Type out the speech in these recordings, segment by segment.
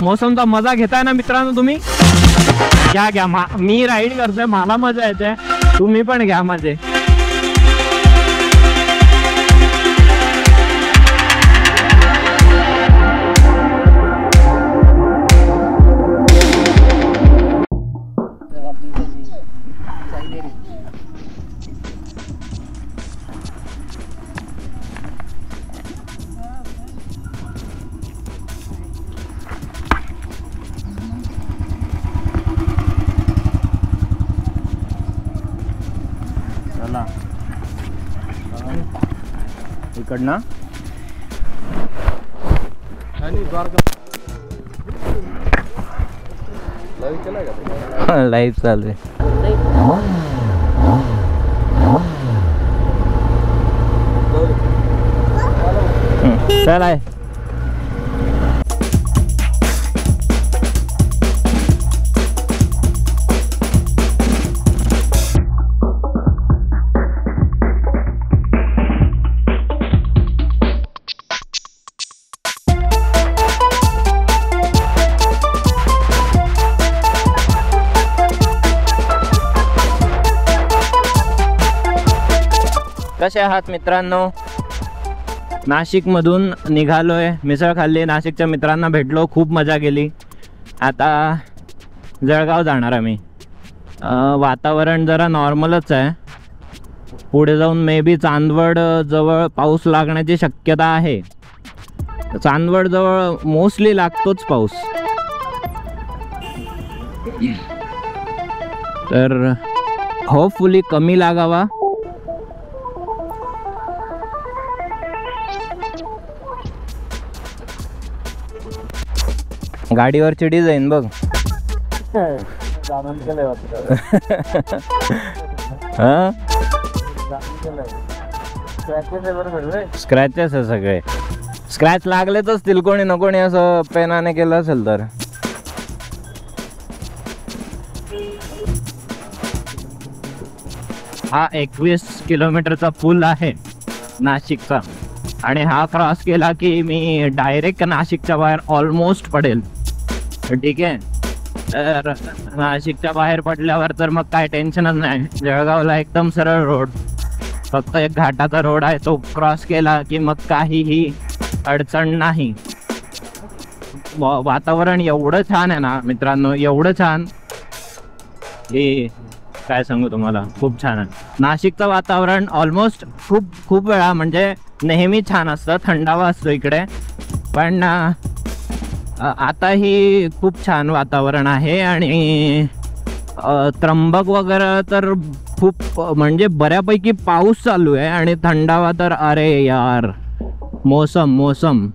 मोसमचा मजा घेताय ना मित्रांनो तुम्ही? घ्या घ्या, मी राईड करतोय, मला मजा येते, तुम्ही पण घ्या मजे. इकडनं लाईव्ह चालू आहे. चल आहे. कसे आहात मित्रांनो? नाशिकमधून निघालोय, मिसळ खाल्ली, नाशिकच्या मित्रांना भेटलो, खूप मजा केली. आता जळगाव जाणार आम्ही. वातावरण जरा नॉर्मलच आहे. पुढे जाऊन मे बी चांदवड जवळ पाऊस लागण्याची शक्यता आहे. चांदवड जवळ मोस्टली लागतोच पाऊस, तर होपफुली कमी लागावा. गाडीवरची डिझाईन बघ. स्क्रॅचेस आहे सगळे. स्क्रॅच लागलेच असतील, कोणी ना कोणी असं पेनाने केलं असेल तर. हा 21 किलोमीटरचा पूल आहे नाशिकचा, आणि हा क्रॉस केला की मी डायरेक्ट नाशिकच्या बाहेर ऑलमोस्ट पडेल. ठीक आहे, तर नाशिकच्या बाहेर पडल्यावर तर मग काय टेन्शनच नाही. जळगावला एकदम सरळ रोड, फक्त एक घाटाचा रोड आहे, तो क्रॉस केला की मग काहीही अडचण नाही. वातावरण एवढं छान आहे ना मित्रांनो, एवढं छान की काय सांगू तुम्हाला, खूप छान आहे. नाशिकचं वातावरण ऑलमोस्ट खूप वेळा म्हणजे नेहमी छान असतं, थंडावा असतो इकडे, पण आताही खूप छान वातावरण आहे. आणि त्र्यंबक वगैरे तर खूप म्हणजे बऱ्यापैकी पाऊस चालू आहे, आणि थंडावा तर अरे यार, मौसम.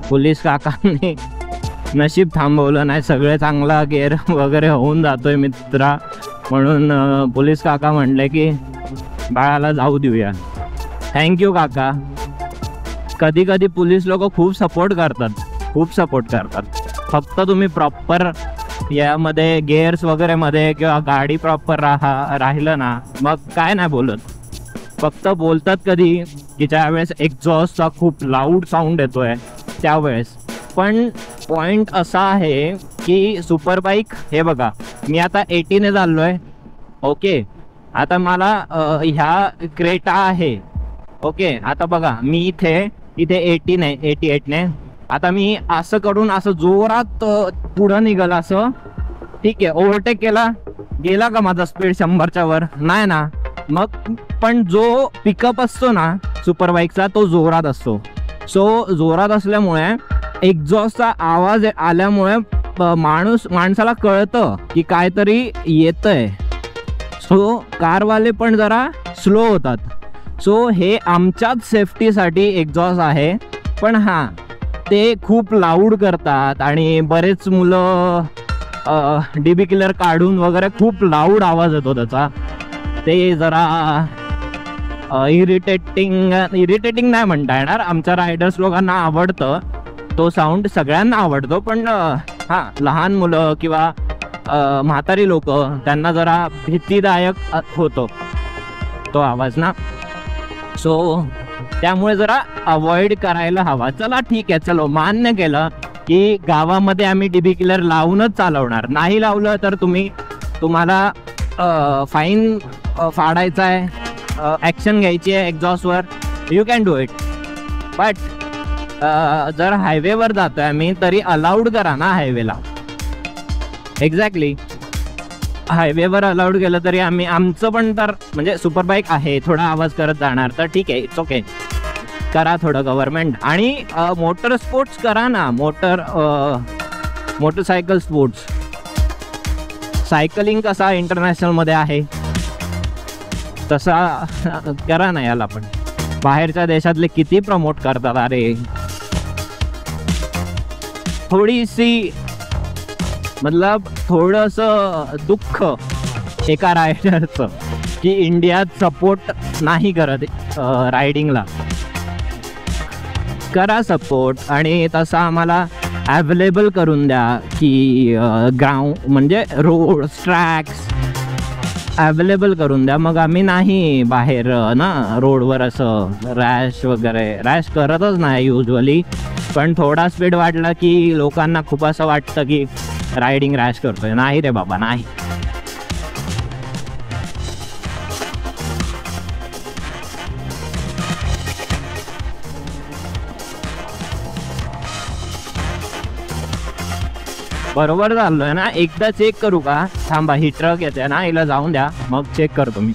पोलीस काकांनी नशीब थांबवलं नाही, सगळे चांगला गेअर वगैरे होऊन जातोय मित्रा, म्हणून पोलीस काका म्हणले की बाळाला जाऊ देऊया. थँक्यू काका. कधी कधी पोलीस लोक खूप सपोर्ट करतात. फक्त तुम्ही प्रॉपर यामध्ये गेअर्स वगैरे मध्ये किंवा गाडी प्रॉपर राहिलं ना, मग काय नाही बोलत. फक्त बोलतात कधी की ज्यावेळेस एक्झॉस्टचा खूप लाऊड साऊंड येतोय त्यावेळेस. पण पॉइंट असा आहे की सुपर बाईक, हे बघा मी आता 80 ने चाललोय. ओके, आता मला ह्या क्रेटा आहे. ओके, आता बघा मी इथे 88 ने, आता मी असं करून असं जोरात पुढं निघाल असं, ठीक आहे, ओव्हरटेक केला, गेला का माझा स्पीड 100च्या वर? नाही ना. मग पण जो पिकअप असतो ना सुपर बाईकचा, तो जोरात असतो. सो जोरात असल्यामुळे एक्झॉस्टचा आवाज आल्यामुळे माणसाला कळतं की काहीतरी येतंय. सो कारवाले पण जरा स्लो होतात. सो हे आमच्याच सेफ्टीसाठी एक्झॉस्ट आहे. पण हां, ते खूप लाऊड करतात आणि बरेच मुलं डीबी किलर काढून वगैरे खूप लाऊड आवाज येतो त्याचा. ते जरा इरिटेटिंग नाही म्हणता येणार. आमच्या रायडर्स लोकांना आवडतं तो साऊंड, सगळ्यांना आवडतो, पण हां, लहान मुलं किंवा म्हातारी लोक, त्यांना जरा भीतीदायक होतो तो आवाज ना. सो त्यामुळे जरा अवॉइड करायला हवा. चला ठीक आहे, चलो मान्य केलं की गावामध्ये आम्ही डीबी किलर लावूनच चालवणार. नाही लावलं तर तुम्हाला फाईन फाडायचा आहे, ॲक्शन घ्यायची आहे एक्झॉस्टवर, you can do it. But जर हायवेवर जातोय आम्ही तरी अलाउड करा ना हायवेला. एक्झॅक्टली, हायवेवर अलाउड केलं तरी आमचं पण तर म्हणजे सुपर बाईक आहे, थोडा आवाज करत जाणार तर ठीक आहे, इट्स ओके, करा थोडं गव्हर्नमेंट. आणि मोटर स्पोर्ट्स करा ना, मोटरसायकल स्पोर्ट्स. सायकलिंग कसा इंटरनॅशनलमध्ये आहे तसा करा ना याला पण. बाहेरच्या देशातले किती प्रमोट करतात. अरे थोडीशी मतलब थोडंसं दुःख एका रायडरचं की इंडियात सपोर्ट नाही करत रायडिंगला. करा सपोर्ट आणि तसा आम्हाला अवेलेबल करून द्या की ग्राउंड म्हणजे रोड ट्रॅक्स अवेलेबल करून द्या. मग आम्ही नाही बाहेर ना रोडवर असं रॅश करतच नाही युजली. पण थोडा स्पीड वाढला की लोकांना खूप असं वाटतं की रायडिंग रॅश करतोय. नाही रे बाबा, नाही. बरोबर चाललोय ना. एकदा चेक करू का? थांबा, ही ट्रक येते ना, हिला जाऊन द्या, मग चेक करतो मी.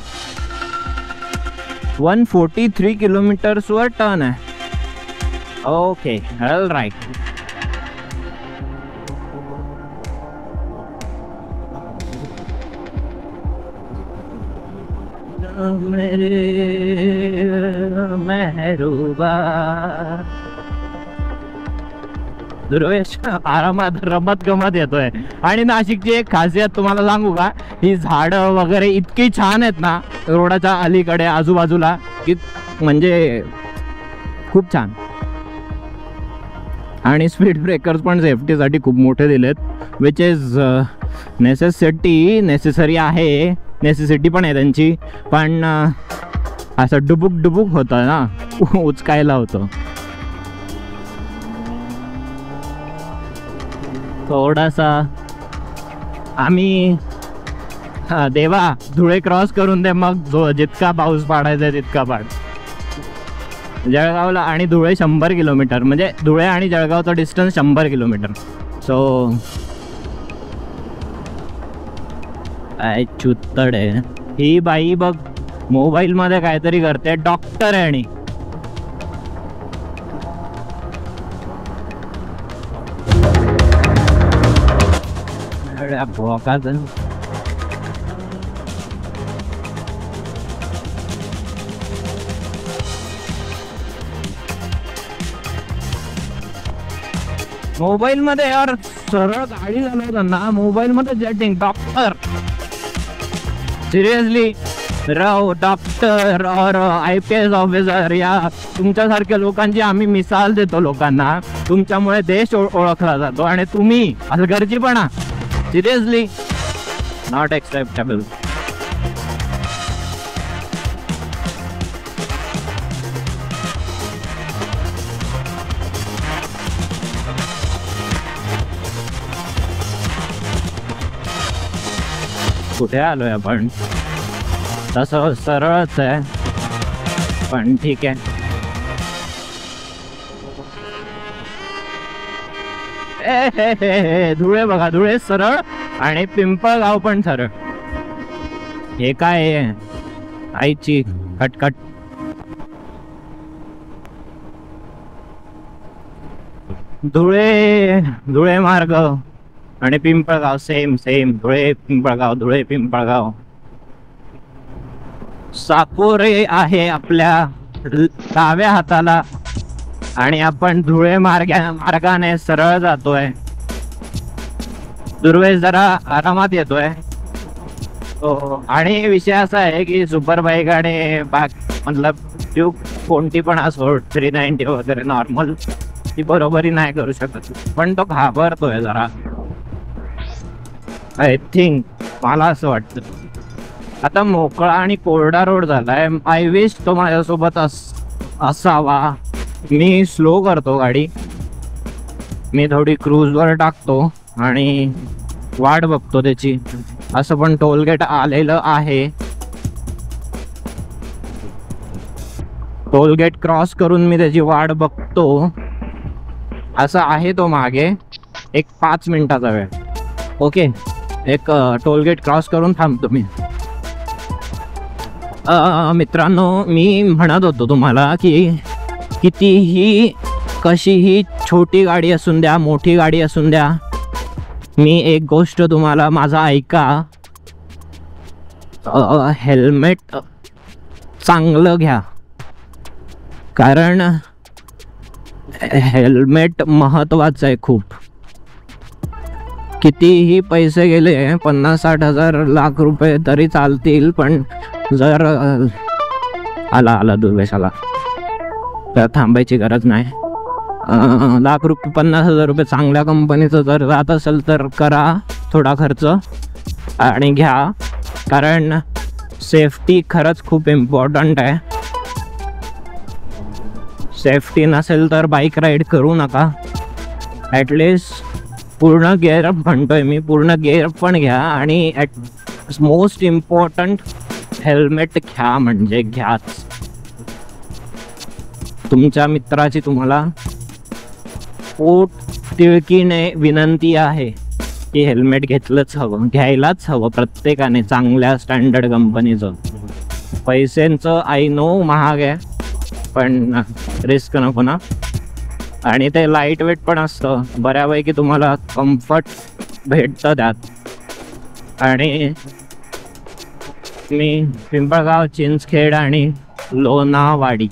143 किलोमीटर्सवर टर्न आहे. Okay, all right. मेहरूबा ध्रुवेश आरामात रमत गमत येतोय. आणि नाशिकची एक खासियत तुम्हाला सांगू का, ही झाडं वगैरे इतकी छान आहेत ना रोडाच्या अलीकडे आजूबाजूला की म्हणजे खूप छान. आणि स्पीड ब्रेकर्स पण सेफ्टीसाठी खूप मोठे दिलेत, विच इज नेसेसरी आहे. नेसेसिटी पण आहे त्यांची, पण असं डुबुक होतं ना, उचकायला होतं थोडासा. आम्ही देवा धुळे क्रॉस करून दे, मग जितका पाऊस पाडायचा तितका पाड. जळगावला आणि धुळे 100 किलोमीटर, म्हणजे धुळे आणि जळगावचा डिस्टन्स 100 किलोमीटर. सो चुत्तड आहे ही बाई. बघ मोबाईलमध्ये काहीतरी करते, डॉक्टर आहे. आणि मोबाईल मध्ये यार सरळ गाडी चालवताना मोबाईल मध्ये जटिंग. डॉक्टर सिरियसली राव, डॉक्टर और IPS ऑफिसर या तुमच्यासारख्या लोकांची आम्ही मिसाल देतो लोकांना. तुमच्यामुळे देश ओळखला जातो आणि तुम्ही हलगर्जीपणा, सिरियसली नॉट एक्सेप्टेबल. कुठे आलोय आपण? तसं सरळच आहे पण ठीक आहे. धुळे बघा, धुळे सरळ आणि पिंपळगाव पण सरळ. हे काय आहे आईची कटकट. धुळे मार्ग आणि पिंपळगाव सेम. धुळे पिंपळगाव. सापोरे आहे आपल्या डाव्या हाताला आणि आपण धुळे मार्गाने सरळ जातोय. धुळे जरा आरामात येतोय. आणि विषय असा आहे की सुपर बाईक आणि मतलब ड्यूक कोणती पण असो 390 वगैरे नॉर्मल ती बरोबरी नाही करू शकत, पण तो घाबरतोय जरा. आय थिंक, मला असं वाटतं आता मोकळा आणि कोरडा रोड झालाय. आय विश तो माझ्यासोबत असावा. मी स्लो करतो गाडी, मी थोडी क्रूजवर टाकतो आणि वाट बघतो त्याची. असं पण टोलगेट आलेलं आहे. टोलगेट क्रॉस करून मी त्याची वाट बघतो. असं आहे तो मागे. एक 5 मिनिटाचा वेळ. ओके, एक टोलगेट क्रॉस करून थांबतो मी. मित्रांनो, मी म्हणत होतो तुम्हाला की कितीही कशीही छोटी गाडी असून द्या, मोठी गाडी असून द्या, मी एक गोष्ट तुम्हाला माझा ऐका. हेल्मेट चांगलं घ्या, कारण हेल्मेट महत्त्वाचं आहे खूप. कितीही पैसे गेले, 50-60 हजार लाख रुपये तरी चालतील, पण जर आला दुर्वेशाला तर थांबायची गरज नाही. लाख रुपये, 50,000 रुपये चांगल्या कंपनीचं जर जात असेल तर करा थोडा खर्च आणि घ्या, कारण सेफ्टी खरंच खूप इम्पॉर्टंट आहे. सेफ्टी नसेल तर बाईक राईड करू नका. ॲटलिस्ट पूर्ण गेअर म्हणतोय मी, पूर्ण गेअर पण घ्या आणि मोस्ट इम्पॉर्टंट हेल्मेट घ्या, म्हणजे घ्याच. तुमच्या मित्राची तुम्हाला पोट तिळकीने विनंती आहे की हेल्मेट घेतलंच हवं, घ्यायलाच हवं प्रत्येकाने, चांगल्या स्टँडर्ड कंपनीचं. पैशांचं आय नो महाग आहे, पण रिस्क नको ना. आणि ते लाईट वेट पण असतं, बऱ्यापैकी तुम्हाला कम्फर्ट भेटतं त्यात. आणि मी पिंपळगाव, चिंचखेड आणि लोणावाडी.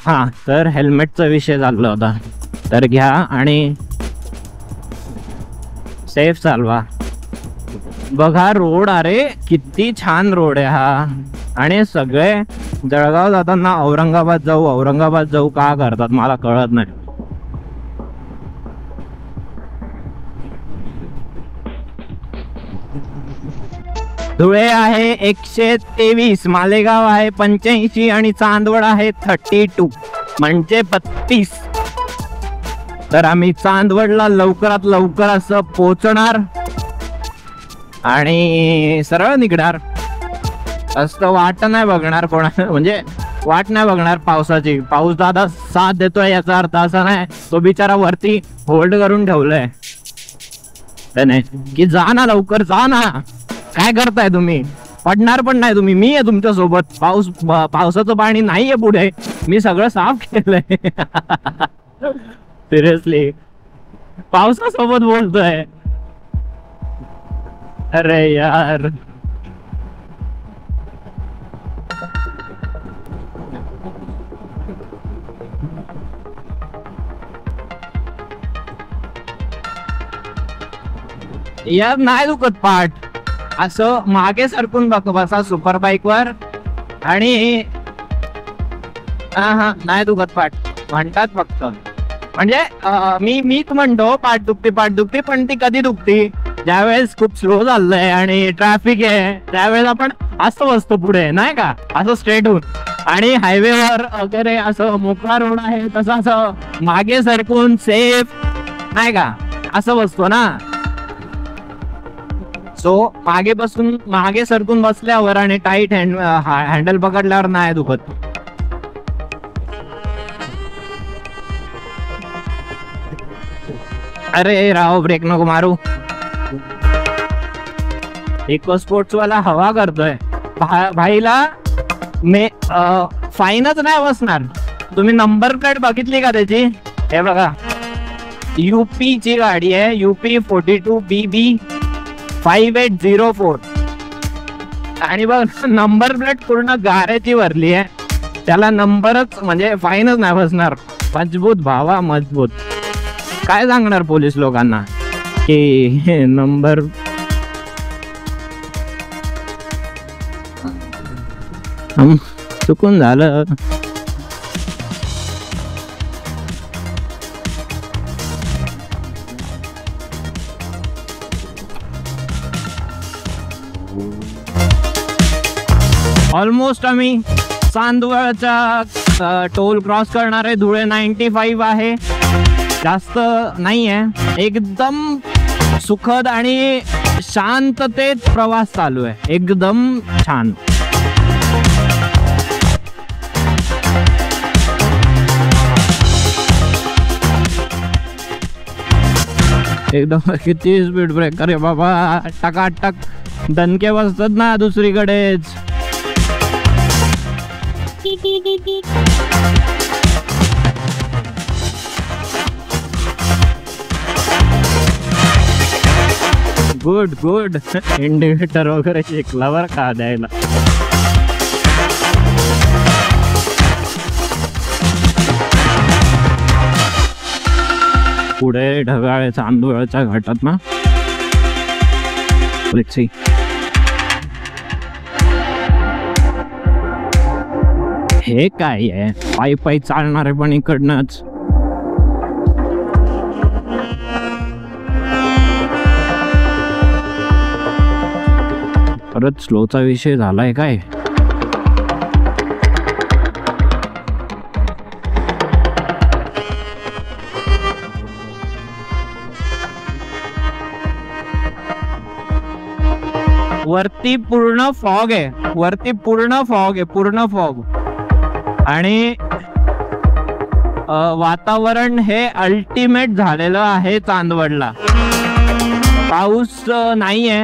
हां, तर हेल्मेटचा विषय चालला होता. तर घ्या आणि सेफ चालवा. बघा रोड, अरे किती छान रोड आहे हा. आणि सगळे जळगाव जाताना औरंगाबाद जाऊ का करतात मला कळत नाही. धुळे आहे 123, मालेगाव आहे 85 आणि चांदवड आहे 32, म्हणजे 32. तर आम्ही चांदवडला लवकरात लवकर असं पोहोचणार आणि सरळ निघणार. असं वाट नाही बघणार कोणा, म्हणजे वाट नाही बघणार पावसाची. पाऊस दादा साथ देतोय याचा अर्थ असा नाही तो बिचारा वरती होल्ड करून ठेवलंय त्याने की जा ना लवकर, जा ना. काय करताय तुम्ही? पडणार पण नाही तुम्ही, मी आहे तुमच्या सोबत. पावसाचं पाणी नाहीये पुढे, मी सगळं साफ केलंय. सिरियसली पावसासोबत बोलतोय. अरे यार, यार नाही दुखत पाठ. असं मागे सरकून बसा सुपर बाईक वर आणि हा नाही दुखत पाठ म्हणतात फक्त. म्हणजे मीच म्हणतो पाठ दुखते, पण ती कधी दुखती? ज्यावेळेस खूप स्लो चाललंय आणि ट्रॅफिक आहे त्यावेळेस आपण असं बसतो पुढे, नाही का, असं स्ट्रेट होऊन. आणि हायवेवर वगैरे असं मोकळा रोड आहे तसं असं मागे सरकून सेफ, नाही का, असं बसतो ना. सो मागे सरकून बसल्यावर आणि टाईट हँडल पकडल्यावर नाही दुखत. अरे राव, ब्रेक नको मारू. इको स्पोर्ट्स वाला हवा करतोय. भाईला मे फाईनच नाही बसणार. तुम्ही नंबर प्लेट बघितली का त्याची? हे बघा, UP ची गाडी आहे, UP 42 BB 5804. आणि बघ नंबर प्लेट पूर्ण गाऱ्याची भरली आहे. त्याला नंबरच म्हणजे फाईनच नाही बसणार. मजबूत भावा, मजबूत. काय सांगणार पोलीस लोकांना की नंबर चुकून झालं. ऑलमोस्ट आम्ही चांदवडचा टोल क्रॉस करणार आहे. धुळे 95 आहे, जास्त नाही आहे. एकदम सुखद आणि शांततेत प्रवास चालू आहे, एकदम छान. एकदम किती स्पीड ब्रेकर आहे बाबा, टकाटक दणके बसतात ना दुसरीकडेच. Good good. इंडिकेटर वगैरे शिकला बरं का द्यायला. पुढे ढगाळ चांदोळच्या घाटात ना. हे काय आहे, पायी पायी चालणारे पण इकडनंच. परत स्लोचा विषय झालाय काय. वरती पूर्ण फॉग आहे, वरती पूर्ण फॉग आहे, पूर्ण फॉग. आणि वातावरण हे अल्टिमेट झालेलं आहे चांदवडला. पाऊस नाहीये,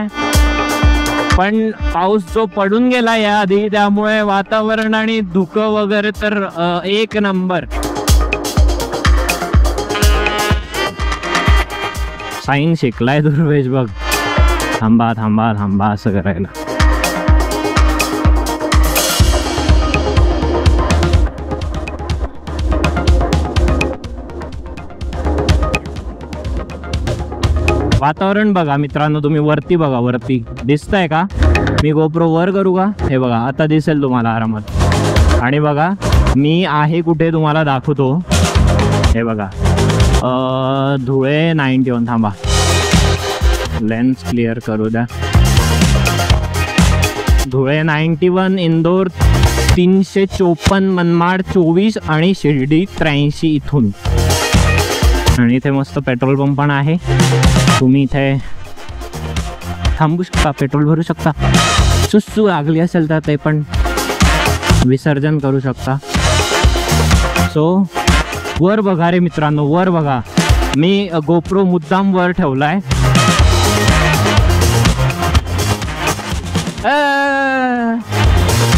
पण पाऊस जो पडून गेला या आधी, त्यामुळे वातावरण आणि धुकं वगैरे तर एक नंबर. साईन शिकलाय दुर्वेश बघ. थांबा थांबा थांबा असं करायला. वातावरण बघा मित्रांनो, तुम्ही वरती बघा, वरती दिसतंय का. मी गोप्रो वर करू का. हे बघा आता दिसेल तुम्हाला आरामात. आणि बघा मी आहे कुठे तुम्हाला दाखवतो. हे बघा धुळे 91. थांबा लेन्स क्लिअर करू द्या. धुळे 91, इंदोर 354, मनमाड 24 आणि शिर्डी 83 इथून. आणि इथे मस्त पेट्रोल पंप पण आहे. तुम्ही इथे थांबू शकता, पेट्रोल भरू शकता. सुस्सू लागली असेल तर ते पण विसर्जन करू शकता. सो वर बघा रे मित्रांनो, वर बघा. मी गोप्रो मुद्दाम वर ठेवलाय.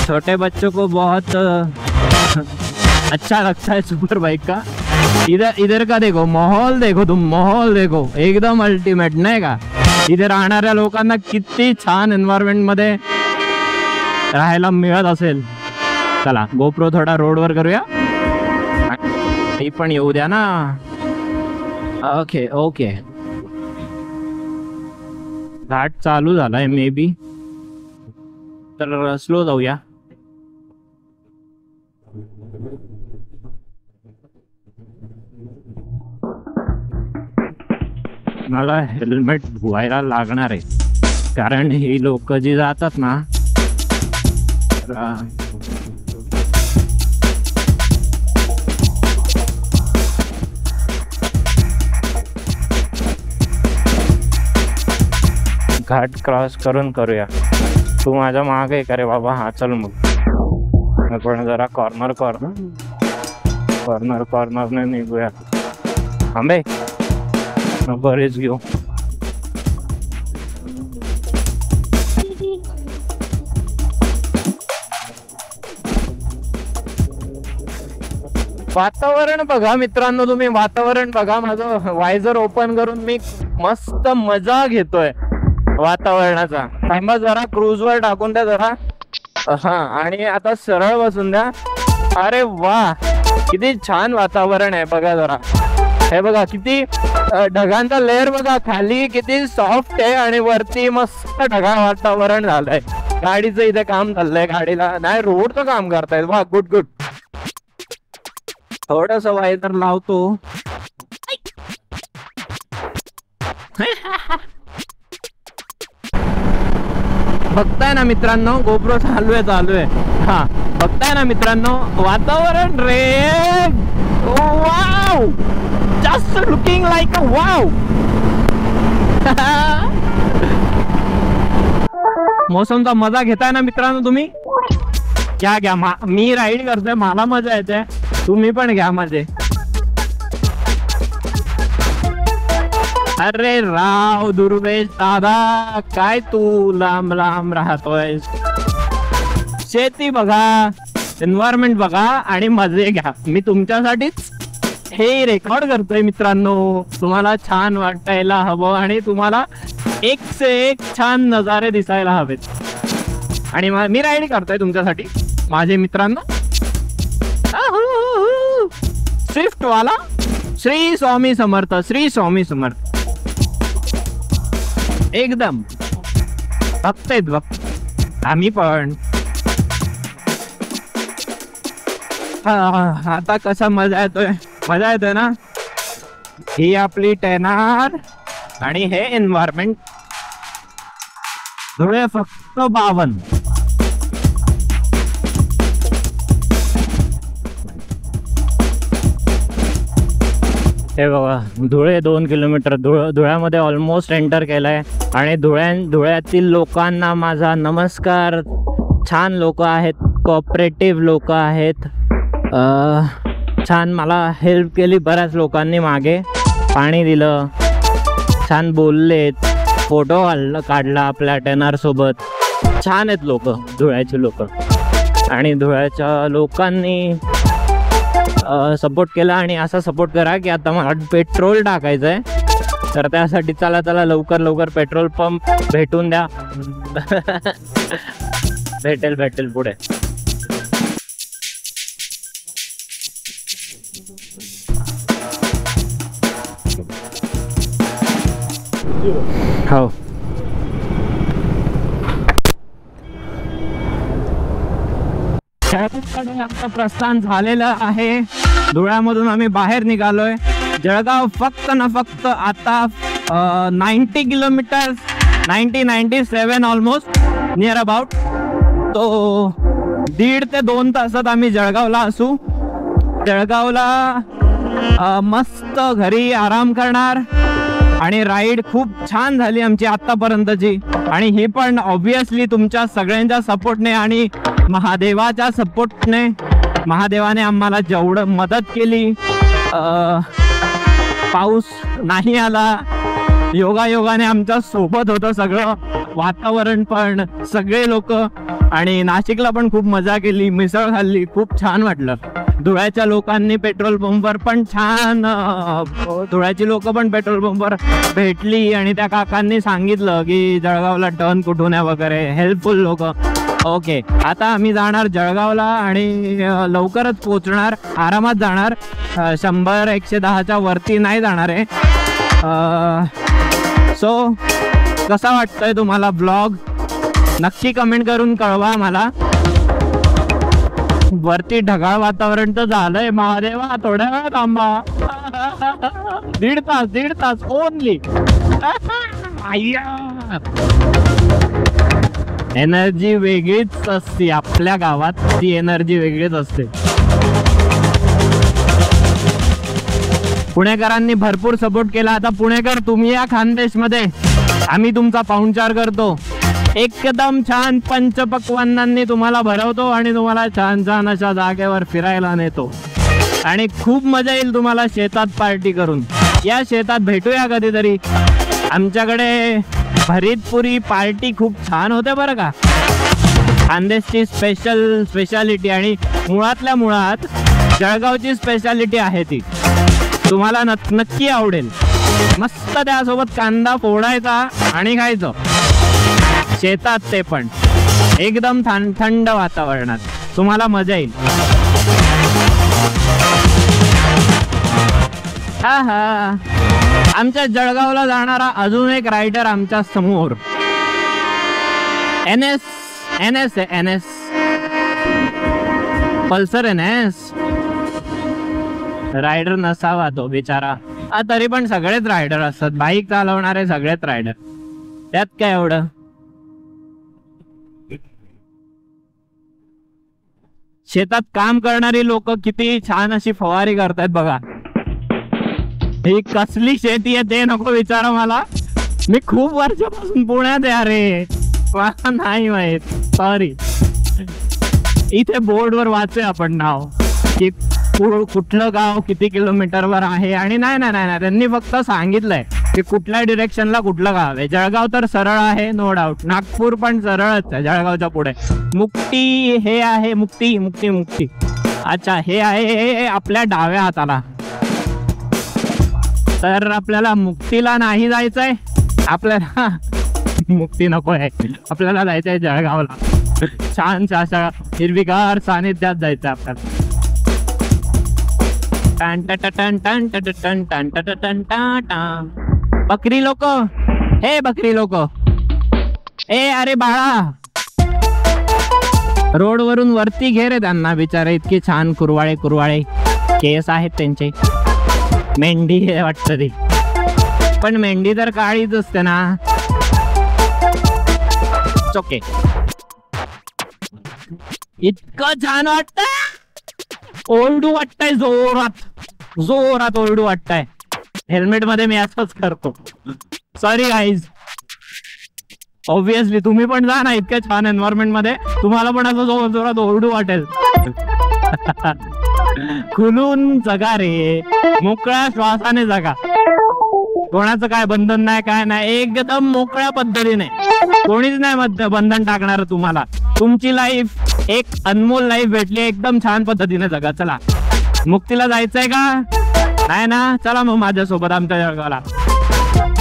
छोटे बच्चों को बहुत अच्छा लगता है सुपर बाइक का. इधर का देखो माहौल, देखो तुम माहौल देखो, एकदम अल्टिमेट नाही का. इथे राहणाऱ्या लोकांना किती छान एन्व्हायरमेंट मध्ये राहायला मिळत असेल. चला गोप्रो थोडा रोडवर करूया. ती पण येऊ द्या ना. Okay okay. घाट चालू झालाय मे बी, तर स्लो जाऊया. मला हेल्मेट धुवायला लागणार आहे, कारण ही लोक जी जातात ना, घाट क्रॉस करून करूया. तू माझ्या मागे का रे बाबा. हा चल मग आपण जरा कॉर्नर कॉर्नरने निघूया. थांबे बरेच घेऊ. वातावरण बघा मित्रांनो, तुम्ही वातावरण बघा. माझं वायझर ओपन करून मी मस्त मजा घेतोय वातावरणाचा. थांबा जरा क्रूजवर टाकून द्या जरा. हा आणि आता सरळ बसून द्या. अरे वा किती छान वातावरण आहे बघा जरा. हे बघा किती ढगांचा लेअर बघा, खाली किती सॉफ्ट आहे आणि वरती मस्त ढगाळ वातावरण झालंय. गाडीचं इथे काम चाललंय, गाडीला नाही रोडचं काम करतायत. वा गुड गुड. थोडस वायझर लावतो. बघताय ना मित्रांनो, गोप्रो चालू आहे. हा बघताय ना मित्रांनो वातावरण रे, wow, just looking like a wow. मोसमचा मजा घेताय ना मित्रांनो तुम्ही. घ्या घ्या, मी राईड करतोय, मला मजा येते, तुम्ही पण घ्या मजे. अरे राव दुर्वेश दादा, काय तू लांब लांब राहतोय. शेती बघा, एन्व्हायरमेंट बघा आणि मजे घ्या. मी तुमच्यासाठीच हे रेकॉर्ड करतोय मित्रांनो. तुम्हाला छान वाटायला हवं आणि तुम्हाला एक से एक छान नजारे दिसायला हवेत. आणि मी राईड करतोय तुमच्यासाठी माझे मित्रांनो. स्विफ्ट वाला. श्री स्वामी समर्थ, श्री स्वामी समर्थ. एकदम भक्त आहेत भक्त आम्ही पण. आता कसा मजा येतोय, मजा येतोय ना. ही आपली टेनार आणि हे एन्व्हायरमेंट. धुळे फक्त 52. हे बघा धुळे 2 किलोमीटर. धुळ्यामध्ये ऑलमोस्ट एंटर केलाय. आणि धुळ्यातील लोकांना माझा नमस्कार. छान लोक आहेत, कोऑपरेटिव्ह लोक आहेत. छान मला हेल्प केली बऱ्याच लोकांनी मागे. पाणी दिलं, छान बोललेत, फोटो काढला आपल्या टेनर सोबत. छान आहेत लोक, धुळ्याची लोक. आणि धुळ्याच्या लोकांनी सपोर्ट केला. आणि असा सपोर्ट करा की आता मला पेट्रोल टाकायचं आहे, तर त्यासाठी चला चला लवकर लवकर पेट्रोल पंप भेटून द्या. भेटेल पुढे. हो आमचं प्रस्थान झालेलं आहे. धुळ्यामधून आम्ही बाहेर निघालोय. जळगाव फक्त ना फक्त आता 90 किलोमीटर, 97 ऑलमोस्ट नियर अबाउट. तो 1.5 ते 2 तासात आम्ही जळगावला असू. जळगावला मस्त घरी आराम करणार. आणि राईड खूप छान झाली आमची आतापर्यंतची. आणि ही पण ऑब्विसली तुमच्या सगळ्यांच्या सपोर्टने आणि महादेवाच्या सपोर्टने. महादेवाने आम्हाला जेवढं मदत केली. पाऊस नाही आला, योगायोगाने आमच्या सोबत होतं सगळं वातावरण पण, सगळे लोक. आणि नाशिकला पण खूप मजा केली, मिसळ खाल्ली, खूप छान वाटलं. धुळ्याच्या लोकांनी पेट्रोल पंपवर पण छान, धुळ्याची लोक पण पेट्रोल पंपवर भेटली. आणि त्या काकांनी सांगितलं की जळगावला टर्न कुठून आहे वगैरे, हेल्पफुल लोक. ओके, आता आम्ही जाणार जळगावला आणि लवकरच पोचणार, आरामात जाणार. 100-110च्या वरती नाही जाणार आहे. सो कसा वाटतोय तुम्हाला ब्लॉग, नक्की कमेंट करून कळवा मला. वरती ढगाळ वातावरण तर झालंय. महादेवा थोड्या वेळ थांबा. 1.5 तास ओनली. एनर्जी वेगळीच असते आपल्या गावात, ती एनर्जी वेगळीच असते. पुणेकरांनी भरपूर सपोर्ट केला. आता पुणेकर तुम्ही या खानदेश मध्ये, आम्ही तुमचा पाहुणचार करतो. एकदम छान पंचपक्वान्नांनी तुम्हाला भरवतो आणि तुम्हाला छान छान अशा जागेवर फिरायला नेतो. आणि खूप मजा येईल तुम्हाला शेतात पार्टी करून. या शेतात भेटूया कधीतरी. आमच्याकडे भरीतपुरी पार्टी खूप छान होते बरं का. खानदेशची स्पेशालिटी आणि मुळातल्या मुळात जळगावची स्पेशालिटी आहे ती. तुम्हाला नक्की आवडेल. मस्त त्यासोबत कांदा फोडायचा आणि खायचं शेतात, ते पण एकदम थंड वातावरणात. तुम्हाला मजा येईल. हा हा, आमच्या जळगावला जाणारा अजून एक रायडर आमच्या समोर. NS पल्सर NS रायडर नसावा तो बिचारा. तरी पण सगळेच रायडर असतात, बाईक चालवणारे सगळेच रायडर, त्यात काय एवढं. शेतात काम करणारी लोक किती छान अशी फवारी करतायत बघा. ही कसली शेती आहे ते नको विचारा मला. मी खूप वर्षापासून पुण्यात आहे अरे, मला नाही माहित, सॉरी. इथे बोर्डवर वाचूय आपण नाव की कुठलं गाव किती किलोमीटरवर आहे. आणि नाही नाही नाही त्यांनी फक्त सांगितलंय की कुठल्या डिरेक्शनला कुठलं गाव आहे. जळगाव तर सरळ आहे नो डाऊट. नागपूर पण सरळच आहे जळगावच्या पुढे. मुक्ती हे आहे, मुक्ती मुक्ती मुक्ती. अच्छा हे आहे आपल्या डाव्या हाताला. तर आपल्याला मुक्तीला नाही जायचंय, आपल्याला मुक्ती नको आहे, आपल्याला जायचंय जळगावला. छान अशा हिरवीगार सानिध्यात जायचं आपल्याला. बकरी लोक, हे बकरी लोक, ए अरे बाळा, रोड वरून वरती घे रे त्यांना, बिचारे इतकी छान कुरवाळे कुरवाळे केस आहेत त्यांचे. मेंढी आहे वाटतं ती, पण मेंढी तर काळीच असते ना. ओके, इतकं छान वाटतंय, ओरडू वाटतंय, जोरात जोरात ओरडू वाटतंय. हेल्मेट मध्ये मी असंच करतो, सॉरी गाईज. ऑब्विसली तुम्ही पण जा ना इतक्या छान एन्व्हायरमेंट मध्ये, तुम्हाला पण असं जोर जोरात ओरडू वाटेल. खुलून जगा रे, मोकळ्या श्वासाने जगा. कोणाचं काय बंधन नाही, काय नाही, एकदम मोकळ्या पद्धतीने. कोणीच नाही बंधन टाकणार तुम्हाला. तुमची लाईफ एक अनमोल लाईफ भेटली, एकदम छान पद्धतीने जगा. चला, मुक्तीला जायचंय का? नाही ना, चला मग माझ्यासोबत आमच्या जळगावला.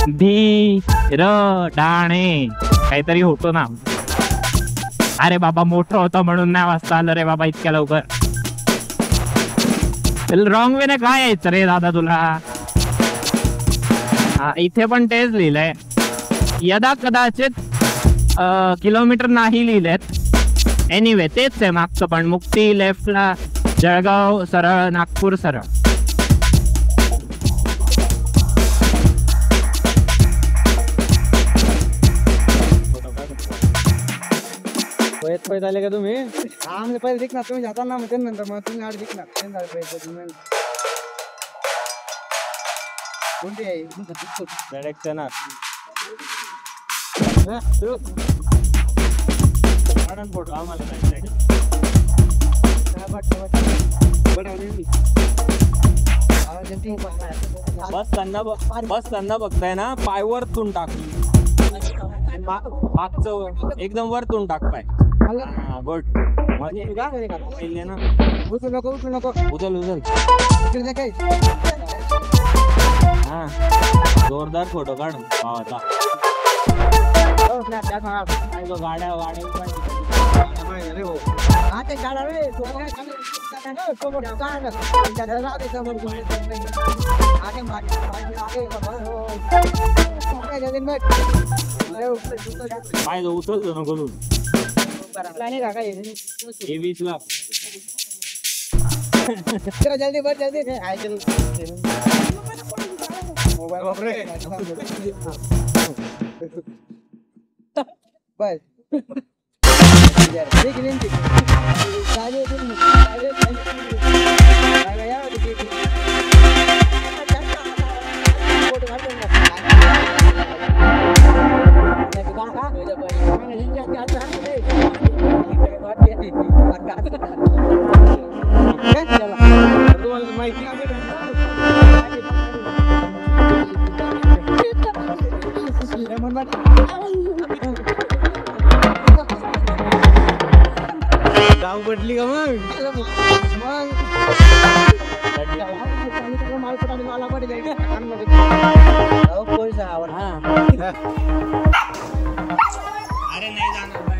धीर डाणे काहीतरी होतो ना. अरे बाबा, मोठं होतं म्हणून नाही वाजता आलं रे बाबा इतक्या लवकर. रॉंग वे ने काय यायचं रे दादा तुला. हा, इथे पण तेच लिहिलंय, यदा कदाचित किलोमीटर नाही लिहिलेत. एनिवे तेच आहे मागचं पण. मुक्ती लेफ्टला, जळगाव सरळ, नागपूर सरळ. पैसे आले का तुम्ही? हा म्हणजे पहिले दिखणार, तुम्ही जाताना मग नंतर मग तुम्ही आड दिखणार. कोणती आहे डायरेक्ट ना. बस त्यांना बघताय ना, पाय वरतून टाक, मागचं एकदम वरतून टाक पाय. गुड. उचल नको, उचल नको, उचल उचल. काय हा, जोरदार फोटो काढ भावाचा. गाड्या पाय उचलतो नको तू. जल्दी बढ़, जल्दी मोबाइल बस. गाव बदली का मग मला पडे अरे नाही जाणार.